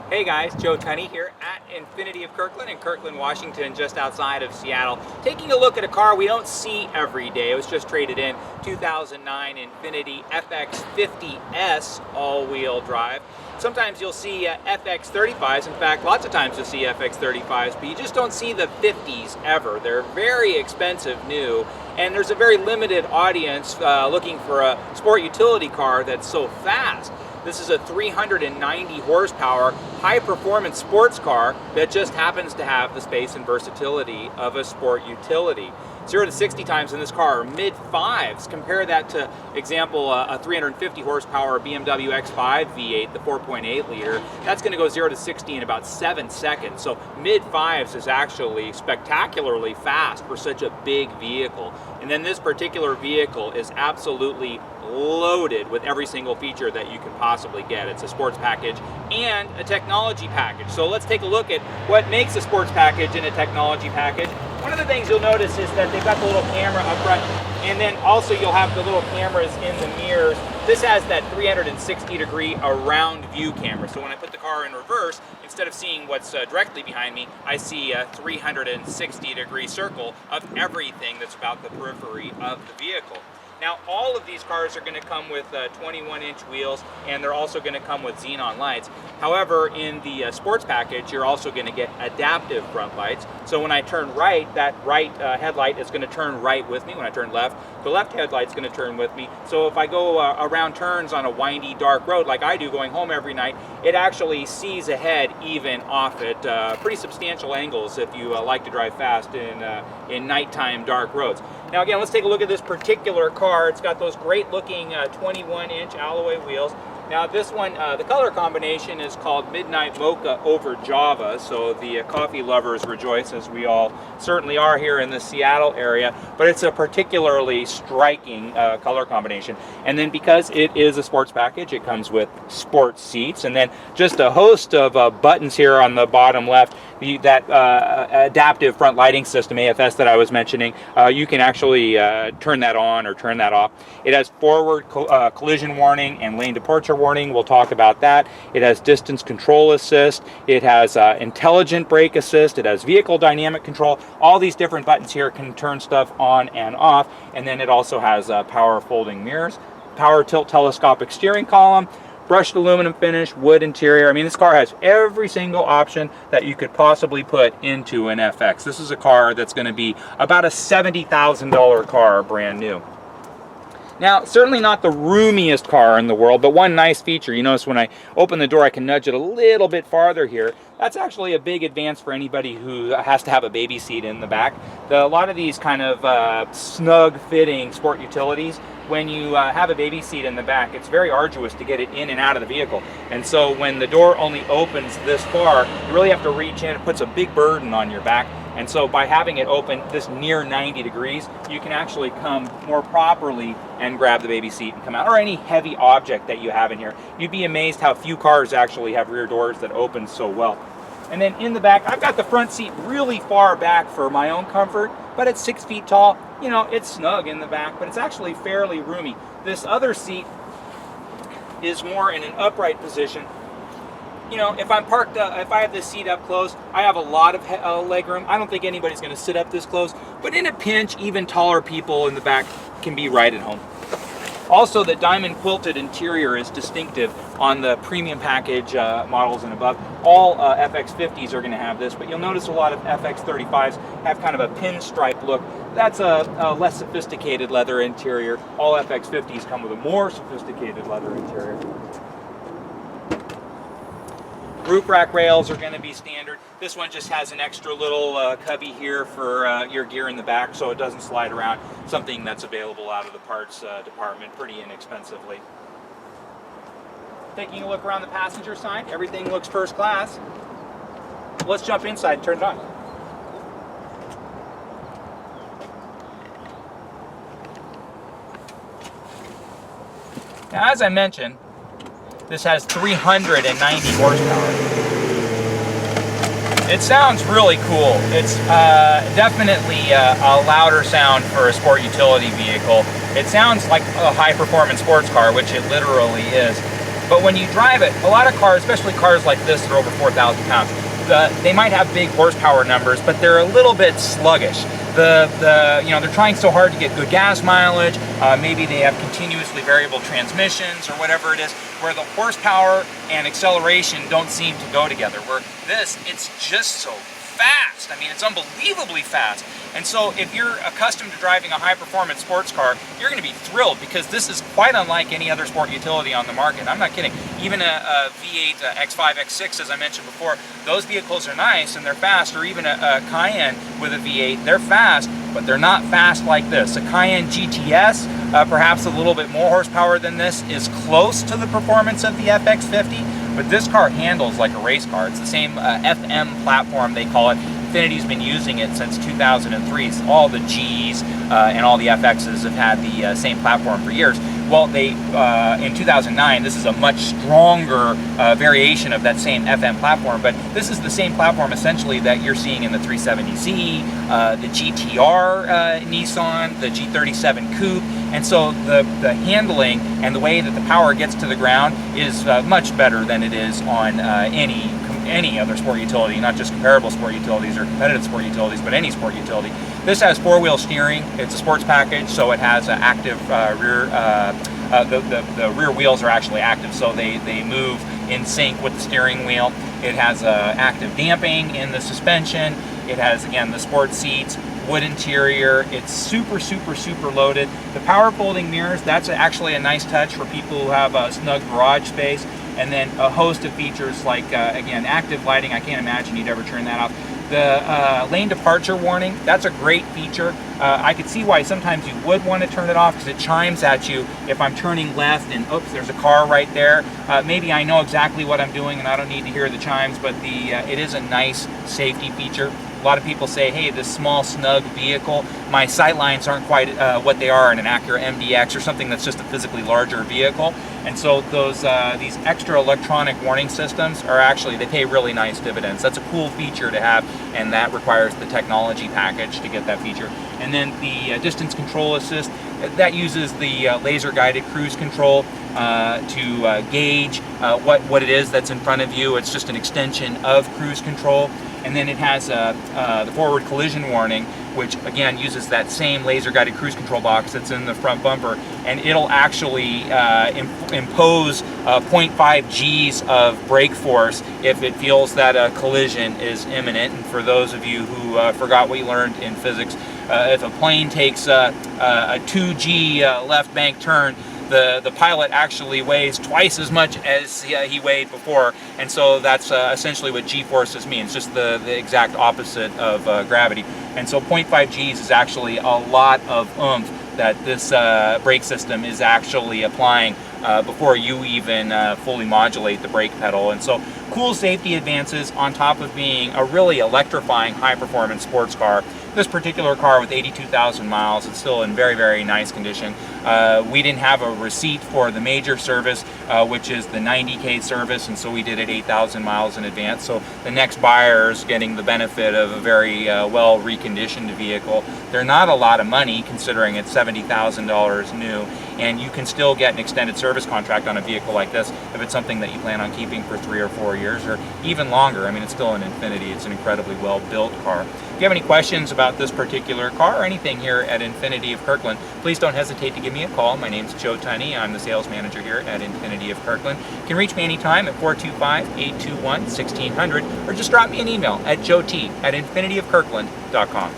Hey guys, Joe Tunney here at Infiniti of Kirkland in Kirkland, Washington, just outside of Seattle. Taking a look at a car we don't see every day. It was just traded in, 2009 Infiniti FX50S all-wheel drive. Sometimes you'll see FX35s. In fact, lots of times you'll see FX35s, but you just don't see the 50s ever. They're very expensive new, and there's a very limited audience looking for a sport utility car that's so fast. This is a 390 horsepower, high-performance sports car that just happens to have the space and versatility of a sport utility. 0 to 60 times in this car are mid-5s. Compare that to, example, a 350 horsepower BMW X5 V8, the 4.8 liter. That's going to go 0 to 60 in about 7 seconds. So mid-5s is actually spectacularly fast for such a big vehicle. And then this particular vehicle is absolutely loaded with every single feature that you can possibly get. It's a sports package and a technology package. So let's take a look at what makes a sports package and a technology package. One of the things you'll notice is that they've got the little camera up front, and then also you'll have the little cameras in the mirrors. This has that 360-degree around view camera. So when I put the car in reverse, instead of seeing what's directly behind me, I see a 360-degree circle of everything that's about the periphery of the vehicle. Now, all of these cars are going to come with 21-inch wheels, and they're also going to come with xenon lights. However, in the sports package, you're also going to get adaptive front lights. So when I turn right, that right headlight is going to turn right with me. When I turn left, the left headlight's going to turn with me. So if I go around turns on a windy, dark road like I do going home every night, it actually sees ahead even off at pretty substantial angles if you like to drive fast in nighttime dark roads. Now again, let's take a look at this particular car. It's got those great looking 21-inch alloy wheels. Now this one, the color combination is called Midnight Mocha over Java, so the coffee lovers rejoice, as we all certainly are here in the Seattle area, but it's a particularly striking color combination. And then because it is a sports package, it comes with sports seats, and then just a host of buttons here on the bottom left. That adaptive front lighting system, AFS, that I was mentioning, you can actually turn that on or turn that off. It has forward collision warning and lane departure warning. We'll talk about that. It has distance control assist. It has intelligent brake assist. It has vehicle dynamic control. All these different buttons here can turn stuff on and off. And then it also has power folding mirrors, power tilt telescopic steering column, brushed aluminum finish, wood interior. I mean, this car has every single option that you could possibly put into an FX. This is a car that's going to be about a $70,000 car, brand new. Now, certainly not the roomiest car in the world, but one nice feature, you notice when I open the door, I can nudge it a little bit farther here. That's actually a big advance for anybody who has to have a baby seat in the back. A lot of these kind of snug-fitting sport utilities, when you have a baby seat in the back, it's very arduous to get it in and out of the vehicle. And so when the door only opens this far, you really have to reach in. It puts a big burden on your back. And so by having it open this near 90 degrees, you can actually come more properly and grab the baby seat and come out, or any heavy object that you have in here. You'd be amazed how few cars actually have rear doors that open so well. And then in the back, I've got the front seat really far back for my own comfort, but it's 6 feet tall. You know, it's snug in the back, but it's actually fairly roomy. This other seat is more in an upright position. You know, if I'm parked, if I have this seat up close, I have a lot of leg room. I don't think anybody's going to sit up this close, but in a pinch, even taller people in the back can be right at home. Also, the diamond quilted interior is distinctive on the premium package models and above. All FX50s are going to have this, but you'll notice a lot of FX35s have kind of a pinstripe look. That's a less sophisticated leather interior. All FX50s come with a more sophisticated leather interior. Roof rack rails are going to be standard. This one just has an extra little cubby here for your gear in the back so it doesn't slide around. Something that's available out of the parts department pretty inexpensively. Taking a look around the passenger side, everything looks first class. Let's jump inside and turn it on. Now, as I mentioned, this has 390 horsepower. It sounds really cool. It's definitely a louder sound for a sport utility vehicle. It sounds like a high-performance sports car, which it literally is. But when you drive it, a lot of cars, especially cars like this that are over 4,000 pounds, they might have big horsepower numbers, but they're a little bit sluggish. You know, they're trying so hard to get good gas mileage. Maybe they have continuously variable transmissions or whatever it is, where the horsepower and acceleration don't seem to go together. Where this, it's just so fast. I mean, it's unbelievably fast. And so if you're accustomed to driving a high-performance sports car, you're going to be thrilled, because this is quite unlike any other sport utility on the market. I'm not kidding. Even a V8 X5, X6, as I mentioned before, those vehicles are nice and they're fast, or even a Cayenne with a V8, they're fast, but they're not fast like this. A Cayenne GTS, perhaps a little bit more horsepower than this, is close to the performance of the FX50, but this car handles like a race car. It's the same FM platform, they call it. Infiniti's been using it since 2003. So all the Gs and all the FXs have had the same platform for years. Well, they in 2009, this is a much stronger variation of that same FM platform, but this is the same platform essentially that you're seeing in the 370Z, the GTR Nissan, the G37 Coupe. And so the handling and the way that the power gets to the ground is much better than it is on any other sport utility, not just comparable sport utilities or competitive sport utilities, but any sport utility. This has four-wheel steering. It's a sports package, so it has active rear. The rear wheels are actually active, so they move in sync with the steering wheel. It has active damping in the suspension. It has, again, the sports seats, wood interior. It's super, super, super loaded. The power folding mirrors, that's actually a nice touch for people who have a snug garage space. And then a host of features like, again, active lighting. I can't imagine you'd ever turn that off. The lane departure warning, that's a great feature. I could see why sometimes you would want to turn it off, because it chimes at you if I'm turning left and oops, there's a car right there. Maybe I know exactly what I'm doing and I don't need to hear the chimes, but it is a nice safety feature. A lot of people say, hey, this small, snug vehicle, my sight lines aren't quite what they are in an Acura MDX or something that's just a physically larger vehicle. And so these extra electronic warning systems are actually, they pay really nice dividends. That's a cool feature to have, and that requires the technology package to get that feature. And then the distance control assist, that uses the laser guided cruise control to gauge what it is that's in front of you. It's just an extension of cruise control. And then it has the forward collision warning, which again uses that same laser guided cruise control box that's in the front bumper, and it'll actually impose 0.5 Gs of brake force if it feels that a collision is imminent. And for those of you who forgot what you learned in physics, if a plane takes a 2G left bank turn, the pilot actually weighs twice as much as he weighed before, and so that's essentially what G-forces means, just the exact opposite of gravity. And so 0.5 Gs is actually a lot of oomph that this brake system is actually applying before you even fully modulate the brake pedal. And so cool safety advances on top of being a really electrifying high-performance sports car. This particular car with 82,000 miles, it's still in very, very nice condition. We didn't have a receipt for the major service, which is the 90K service, and so we did it 8,000 miles in advance. So the next buyer is getting the benefit of a very well reconditioned vehicle. They're not a lot of money considering it's $70,000 new, and you can still get an extended service contract on a vehicle like this if it's something that you plan on keeping for 3 or 4 years or even longer. I mean, it's still an Infiniti. It's an incredibly well-built car. If you have any questions about this particular car or anything here at Infiniti of Kirkland, please don't hesitate to give me a call. My name's Joe Tunney. I'm the sales manager here at Infiniti of Kirkland. You can reach me anytime at 425-821-1600, or just drop me an email at joet@infinitiofkirkland.com.